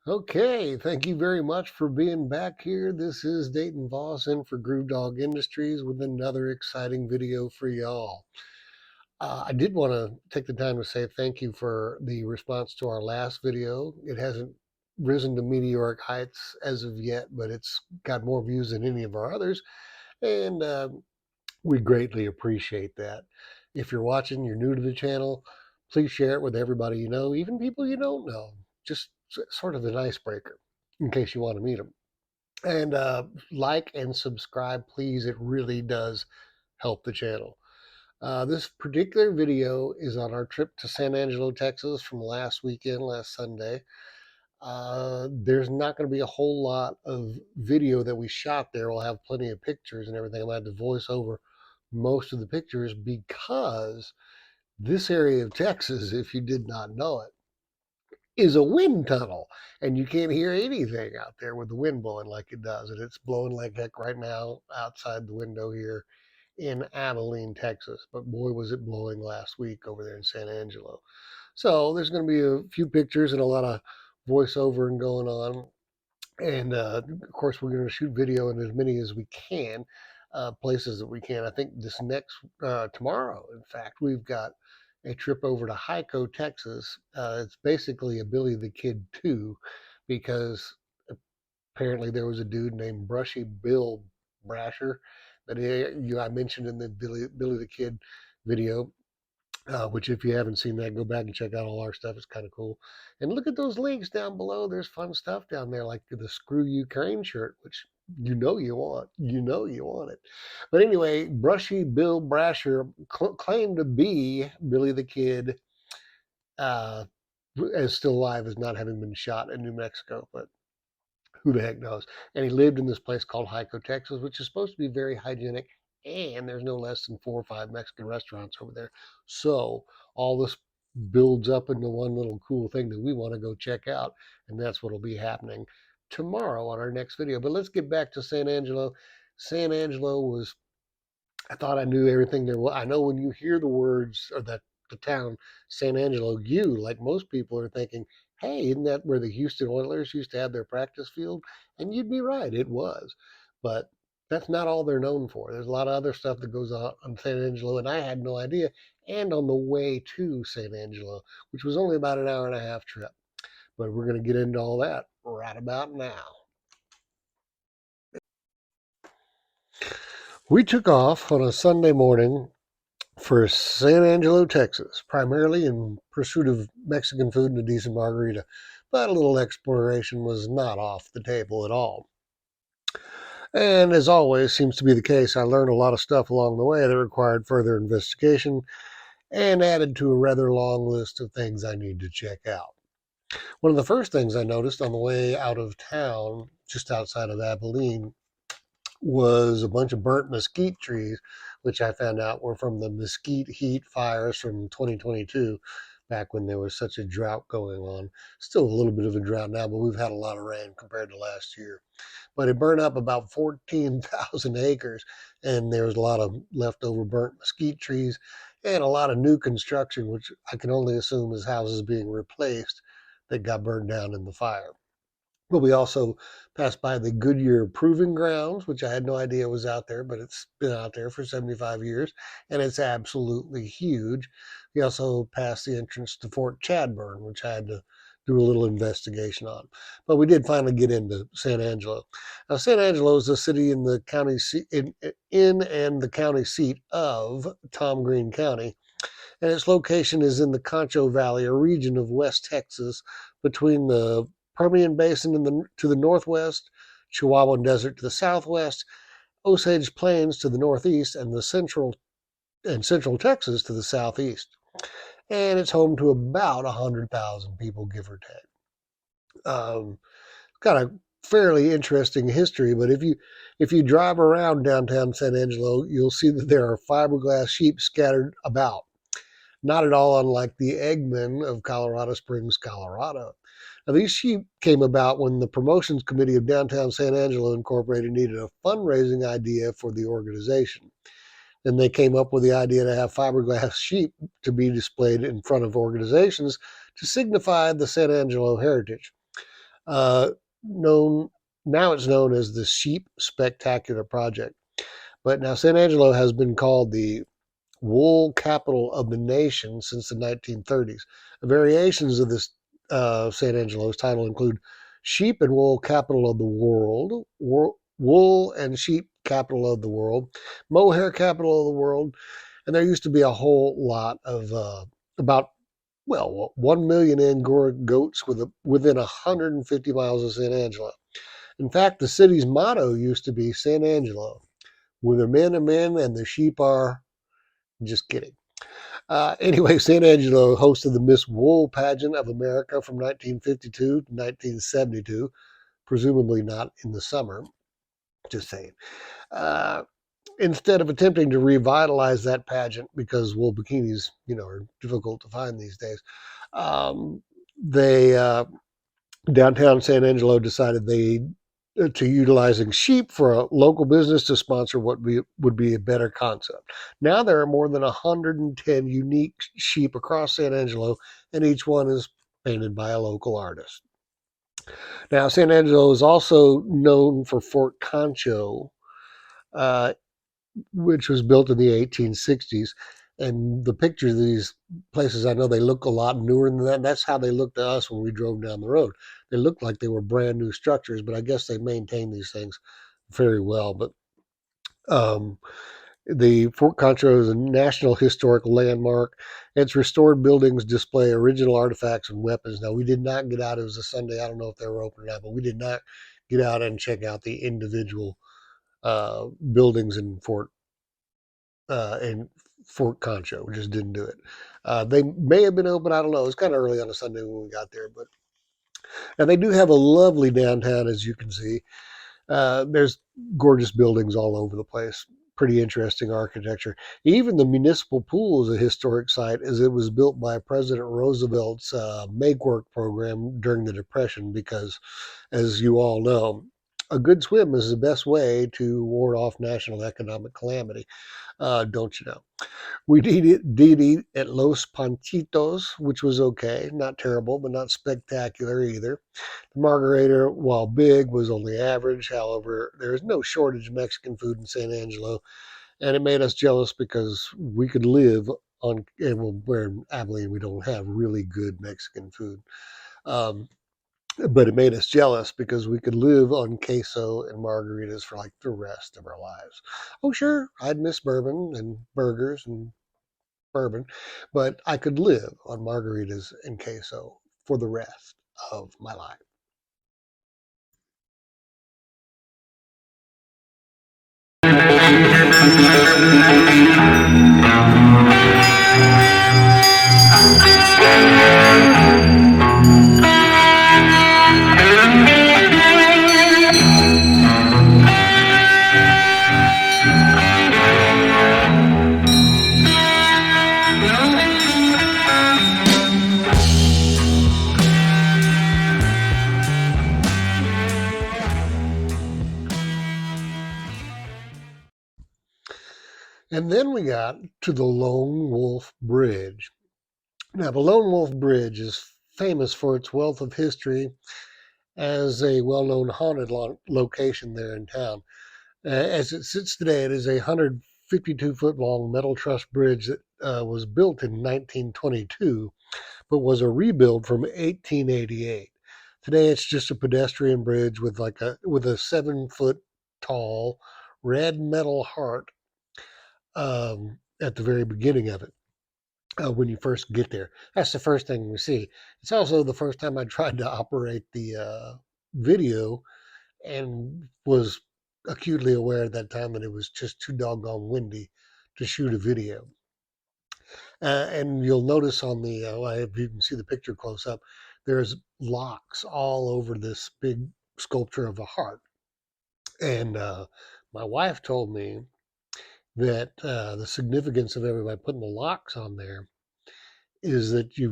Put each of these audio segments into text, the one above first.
Okay, thank you very much for being back here. This is Dayton Voss in for Groove Dog Industries with another exciting video for y'all. I did want to take the time to say thank you for the response to our last video. It hasn't risen to meteoric heights as of yet, but it's got more views than any of our others, and we greatly appreciate that. If you're watching, you're new to the channel, please share it with everybody you know, even people you don't know. Just sort of an icebreaker in case you want to meet them. And like and subscribe, please. It really does help the channel. This particular video is on our trip to San Angelo, Texas from last weekend, last Sunday. There's not going to be a whole lot of video that we shot there. We'll have plenty of pictures and everything. I'll have to voice over most of the pictures because this area of Texas, if you did not know it, is a wind tunnel, and you can't hear anything out there with the wind blowing like it does. And it's blowing like heck right now outside the window here in Abilene, Texas. But boy, was it blowing last week over there in San Angelo. So there's going to be a few pictures and a lot of voiceover and going on. And of course, we're going to shoot video in as many as we can, places that we can. I think this next, tomorrow, in fact, we've got a trip over to Hyco, Texas. It's basically a Billy the Kid 2 because apparently there was a dude named Brushy Bill Brasher that I mentioned in the Billy the Kid video, which if you haven't seen that, go back and check out all our stuff. It's kind of cool. And look at those links down below. There's fun stuff down there, like the Screw Ukraine shirt, which you know you want. You know you want it. But anyway, Brushy Bill Brasher claimed to be Billy the Kid, uh, as still alive as not having been shot in New Mexico. But who the heck knows? And he lived in this place called Hyco, Texas, which is supposed to be very hygienic. And there's no less than 4 or 5 Mexican restaurants over there. So all this builds up into one little cool thing that we want to go check out. And that's what will be happening tomorrow on our next video. But let's get back to San Angelo. San Angelo was, I thought I knew everything there was. I know when you hear the words or that the town San Angelo, you, like most people, are thinking, hey, isn't that where the Houston Oilers used to have their practice field? And you'd be right, it was. But that's not all they're known for. There's a lot of other stuff that goes on San Angelo, and I had no idea. And on the way to San Angelo, which was only about an hour and a half trip. But we're going to get into all that right about now. We took off on a Sunday morning for San Angelo, Texas, primarily in pursuit of Mexican food and a decent margarita. But a little exploration was not off the table at all. And as always seems to be the case, I learned a lot of stuff along the way that required further investigation and added to a rather long list of things I need to check out. One of the first things I noticed on the way out of town, just outside of Abilene, was a bunch of burnt mesquite trees, which I found out were from the mesquite heat fires from 2022, back when there was such a drought going on. Still a little bit of a drought now, but we've had a lot of rain compared to last year. But it burned up about 14,000 acres, and there was a lot of leftover burnt mesquite trees and a lot of new construction, which I can only assume is houses being replaced that got burned down in the fire. But we also passed by the Goodyear Proving Grounds, which I had no idea was out there, but it's been out there for 75 years, and it's absolutely huge. We also passed the entrance to Fort Chadbourne, which I had to do a little investigation on. But we did finally get into San Angelo. Now, San Angelo is a city in the county seat, in and the county seat of Tom Green County, and its location is in the Concho Valley, a region of West Texas between the Permian Basin to the northwest, Chihuahuan Desert to the southwest, Osage Plains to the northeast, and central Texas to the southeast. And it's home to about 100,000 people, give or take. Got a fairly interesting history, but if you drive around downtown San Angelo, you'll see that there are fiberglass sheep scattered about. Not at all unlike the Eggman of Colorado Springs, Colorado. Now, these sheep came about when the promotions committee of downtown San Angelo Incorporated needed a fundraising idea for the organization. And they came up with the idea to have fiberglass sheep to be displayed in front of organizations to signify the San Angelo heritage. Uh, known Now it's known as the Sheep Spectacular Project. But now San Angelo has been called the wool capital of the nation since the 1930s. The variations of this San Angelo's title include sheep and wool capital of the world, wool and sheep capital of the world, mohair capital of the world, and there used to be a whole lot of about 1 million Angora goats within 150 miles of San Angelo. In fact, the city's motto used to be San Angelo, where the men are men and the sheep are. Just kidding. Anyway, San Angelo hosted the Miss Wool pageant of America from 1952 to 1972, presumably not in the summer. Just saying. Uh, Instead of attempting to revitalize that pageant because wool bikinis, are difficult to find these days, they downtown San Angelo decided they to utilizing sheep for a local business to sponsor would be a better concept. Now there are more than 110 unique sheep across San Angelo, and each one is painted by a local artist. Now, San Angelo is also known for Fort Concho, uh, which was built in the 1860s. And the pictures of these places, I know they look a lot newer than that. That's how they looked to us when we drove down the road. They looked like they were brand new structures, but I guess they maintain these things very well. But um, the Fort Concho is a National Historical Landmark. Its restored buildings display original artifacts and weapons. Now, we did not get out. It was a Sunday. I don't know if they were open or not, but we did not get out and check out the individual buildings in Fort Concho. We just didn't do it. They may have been open. I don't know. It was kind of early on a Sunday when we got there, but and they do have a lovely downtown, as you can see. There's gorgeous buildings all over the place. Pretty interesting architecture. Even the municipal pool is a historic site, as it was built by President Roosevelt's Make Work program during the Depression. Because, as you all know, a good swim is the best way to ward off national economic calamity. Don't you know? We did eat at Los Panchitos, which was okay. Not terrible, but not spectacular either. The margarita, while big, was only average. However, there is no shortage of Mexican food in San Angelo, and it made us jealous because we could live on, and where in Abilene we don't have really good Mexican food. Um, but it made us jealous because we could live on queso and margaritas for like the rest of our lives. Oh, sure, I'd miss bourbon and burgers and bourbon, but I could live on margaritas and queso for the rest of my life. And then we got to the Lone Wolf Bridge. Now, the Lone Wolf Bridge is famous for its wealth of history as a well known haunted location there in town. As it sits today, it is a 152-foot long metal truss bridge that was built in 1922, but was a rebuild from 1888. Today, it's just a pedestrian bridge with a 7-foot tall red metal heart at the very beginning of it. When you first get there, that's the first thing we see. It's also the first time I tried to operate the video and was acutely aware at that time that it was just too doggone windy to shoot a video. And you'll notice on the, if you can see the picture close up, there's locks all over this big sculpture of a heart. And my wife told me that the significance of everybody putting the locks on there is that you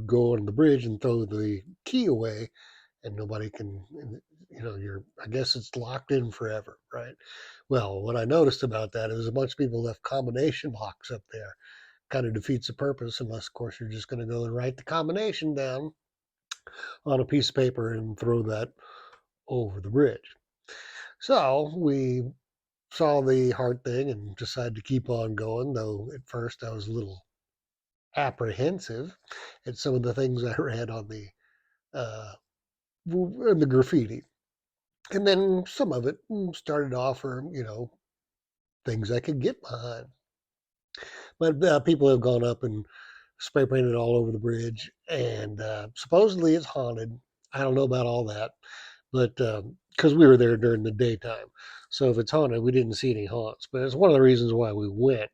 go on the bridge and throw the key away, and nobody can, you're, I guess it's locked in forever, right? Well, what I noticed about that is a bunch of people left combination locks up there. Kind of defeats the purpose, unless of course you're just going to go and write the combination down. on a piece of paper and throw that over the bridge. So we saw the hard thing and decided to keep on going, though at first I was a little apprehensive at some of the things I read on uh, the graffiti. And then some of it started to offer, things I could get behind. But people have gone up and spray painted all over the bridge, and supposedly it's haunted. I don't know about all that, but because we were there during the daytime, so if it's haunted, we didn't see any haunts. But it's one of the reasons why we went,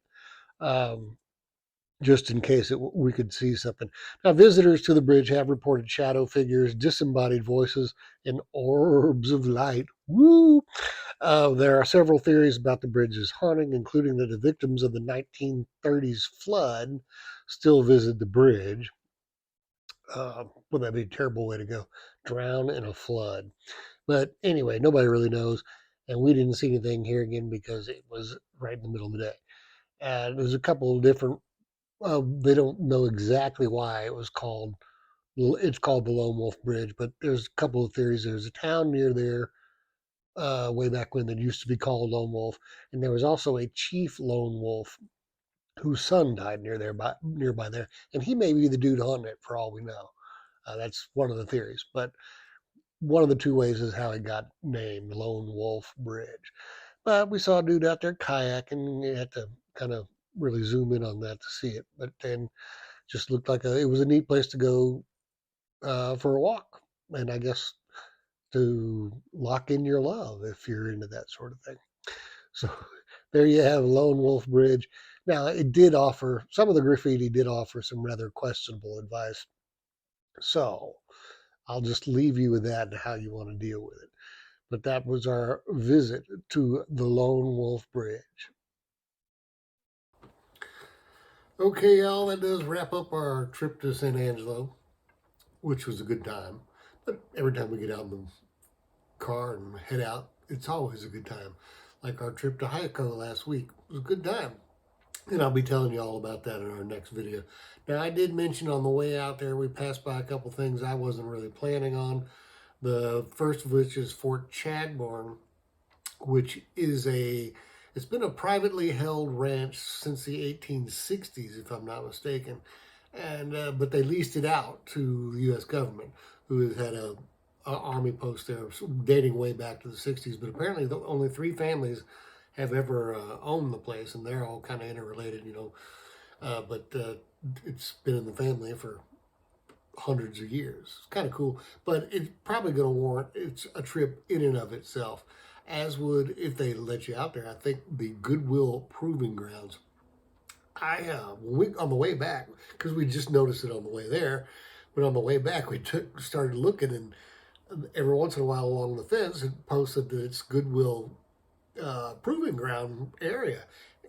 um, just in case we could see something. Now, visitors to the bridge have reported shadow figures, disembodied voices, and orbs of light. Woo! There are several theories about the bridge's haunting, including that the victims of the 1930s flood still visit the bridge. Well, that'd be a terrible way to go. Drown in a flood. But anyway, nobody really knows. And we didn't see anything here again because it was right in the middle of the day. And there's a couple of different, they don't know exactly why it's called the Lone Wolf Bridge, but there's a couple of theories. There's a town near there way back when that used to be called Lone Wolf. And there was also a chief Lone Wolf whose son died nearby there. And he may be the dude on it for all we know. That's one of the theories. But one of the two ways is how it got named Lone Wolf Bridge. But we saw a dude out there kayaking. You had to kind of really zoom in on that to see it. But then just looked like it was a neat place to go for a walk. And I guess to lock in your love if you're into that sort of thing. So there you have Lone Wolf Bridge. Now, it did offer, some of the graffiti did offer some rather questionable advice. So I'll just leave you with that and how you want to deal with it. But that was our visit to the Lone Wolf Bridge. Okay, y'all, that does wrap up our trip to San Angelo, which was a good time. But every time we get out in the car and head out, it's always a good time. Like our trip to Hyco last week was a good time. And I'll be telling you all about that in our next video. Now, I did mention on the way out there, we passed by a couple things I wasn't really planning on. The first of which is Fort Chadbourne, which is it's been a privately held ranch since the 1860s, if I'm not mistaken. And but they leased it out to the U.S. government, who has had a army post there dating way back to the 60s. But apparently, only three families have ever owned the place, and they're all kind of interrelated, but it's been in the family for hundreds of years. It's kind of cool, but it's probably going to warrant it's a trip in and of itself. As would if they let you out there. I think the Goodwill Proving Grounds. On the way back, because we just noticed it on the way there, but on the way back we started looking, and every once in a while along the fence it posted that it's Goodwill proving ground area.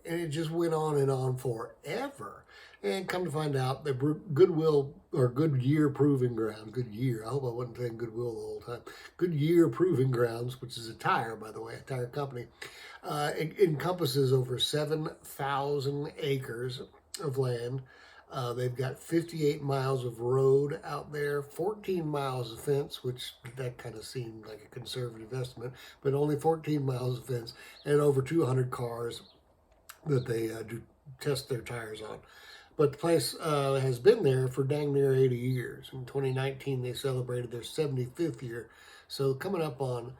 And it just went on and on forever. And come to find out, the Goodwill or Goodyear Proving Ground, Goodyear, I hope I wasn't saying Goodwill the whole time, Goodyear Proving Grounds, which is a tire, by the way, a tire company, it encompasses over 7,000 acres of land. They've got 58 miles of road out there, 14 miles of fence, which that kind of seemed like a conservative estimate, but only 14 miles of fence, and over 200 cars that they do test their tires on. But the place has been there for dang near 80 years. In 2019, they celebrated their 75th year. So coming up on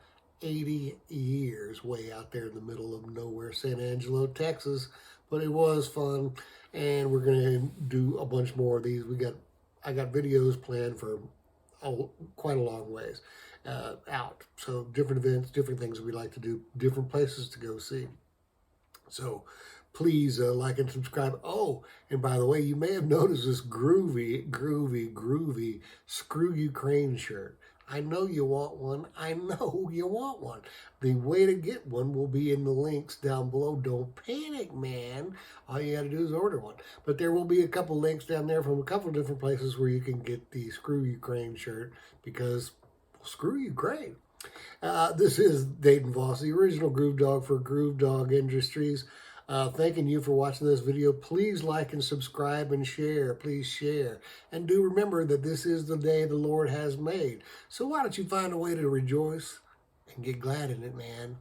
80 years way out there in the middle of nowhere, San Angelo, Texas. But it was fun, and we're going to do a bunch more of these. I got videos planned for quite a long ways out. So different events, different things we like to do, different places to go see. So please like and subscribe. Oh, and by the way, you may have noticed this groovy Screw Ukraine shirt. I know you want one. I know you want one. The way to get one will be in the links down below. Don't panic, man. All you got to do is order one. But there will be a couple links down there from a couple different places where you can get the Screw Ukraine shirt because screw Ukraine. This is Dayton Voss, the original Groove Dog for Groove Dog Industries. Thanking you for watching this video. Please like and subscribe and share. Please share. And do remember that this is the day the Lord has made. So why don't you find a way to rejoice and get glad in it, man?